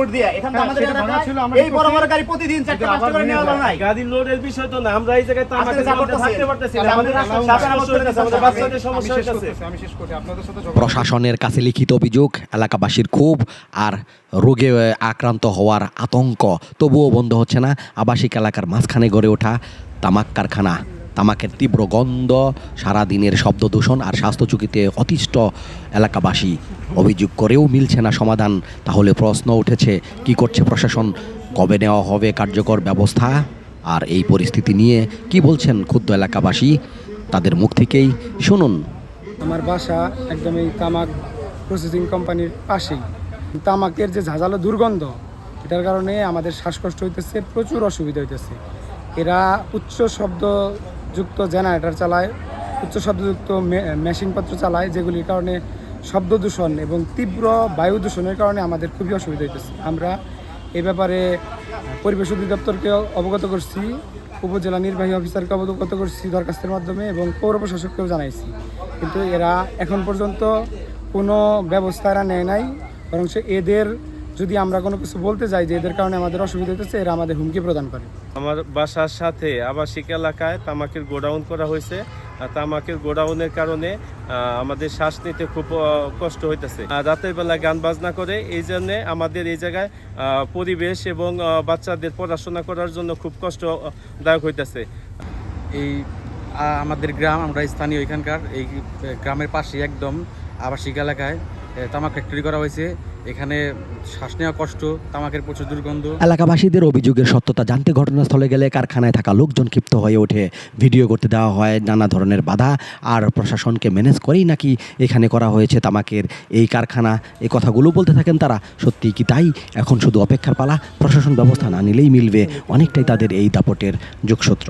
Load দিয়ে এখান থেকে আমাদের এই বড় বড় গাড়ি প্রতিদিন 4-5টা করে নেওয়া যায় না। গাড়ি লোডের বিষয় তো না, আমরা এই জায়গায় তামাকের মধ্যে থাকতে পারতেছি না, আমাদের বাচ্চাদের সমস্যা হইতাছে। আমি শেষ করি আপনাদের সাথে প্রশাসনের কাছে লিখিত অভিযোগ, এলাকাবাসীর ক্ষোভ আর রোগে আক্রান্ত হওয়ার আতঙ্ক, তবুও বন্ধ হচ্ছে না আবাসিক এলাকার মাঝখানে গড়ে ওঠা তামাক কারখানা। তামাকের তীব্র গন্ধ, সারাদিনের শব্দ দূষণ আর স্বাস্থ্য ঝুঁকিতে অতিষ্ঠ এলাকাবাসী। অভিযোগ করেও মিলছে না সমাধান। তাহলে প্রশ্ন উঠেছে, কি করছে প্রশাসন? কবে নেওয়া হবে কার্যকর ব্যবস্থা? আর এই পরিস্থিতি নিয়ে কি বলছেন ক্ষুব্ধ এলাকাবাসী? তাদের মুখ থেকেই শুনুন। আমার বাসা একদম এই তামাক প্রসেসিং কোম্পানির পাশেই। তামাকের যে ঝাঁঝালো দুর্গন্ধ, এটার কারণে আমাদের শ্বাসকষ্ট হইতেছে, প্রচুর অসুবিধা হইতেছে। এরা উচ্চ শব্দযুক্ত জেনারেটর চালায়, উচ্চ শব্দযুক্ত মেশিনপত্র চালায়, যেগুলির কারণে শব্দ দূষণ এবং তীব্র বায়ু দূষণের কারণে আমাদের খুবই অসুবিধা হইতেছে। আমরা এ ব্যাপারে পরিবেশ অধিদপ্তরকে অবগত করছি, উপজেলা নির্বাহী অফিসারকে অবগত করছি দরখাস্তের মাধ্যমে এবং পৌর প্রশাসককেও জানাইছি, কিন্তু এরা এখন পর্যন্ত কোনো ব্যবস্থা এরা নেয় নাই। বরং এদের যদি আমরা কোনো কিছু বলতে যাই যে এদের কারণে আমাদের অসুবিধা হতেছে, এরা আমাদের হুমকি প্রদান করে। আমার বাসার সাথে আবাসিক এলাকায় তামাকের গোডাউন করা হয়েছে। তামাকের গোডাউনের কারণে আমাদের শ্বাস নিতে খুব কষ্ট হইতেছে। রাতের বেলা গান বাজনা করে, এই জন্যে আমাদের এই জায়গায় পরিবেশ এবং বাচ্চাদের পড়াশোনা করার জন্য খুব কষ্টদায়ক হইতেছে। এই আমাদের গ্রাম, আমরা স্থানীয় এখানকার এই গ্রামের পাশে একদম আবাসিক এলাকায় তামাক ফ্যাক্টরি করা হয়েছে। এখানে শ্বাস নেওয়া কষ্ট, তামাকের প্রচুর দুর্গন্ধ। এলাকাবাসীদের অভিযোগের সত্যতা জানতে ঘটনাস্থলে গেলে কারখানায় থাকা লোকজন ক্ষিপ্ত হয়ে ওঠে। ভিডিও করতে দেওয়া হয়, নানা ধরনের বাধা। আর প্রশাসনকে ম্যানেজ করেই নাকি এখানে করা হয়েছে তামাকের এই কারখানা, এই কথাগুলো বলতে থাকেন তারা। সত্যি কি তাই? এখন শুধু অপেক্ষার পালা। প্রশাসন ব্যবস্থা না নিলেই মিলবে অনেকটাই তাদের এই দাপটের যোগসূত্র।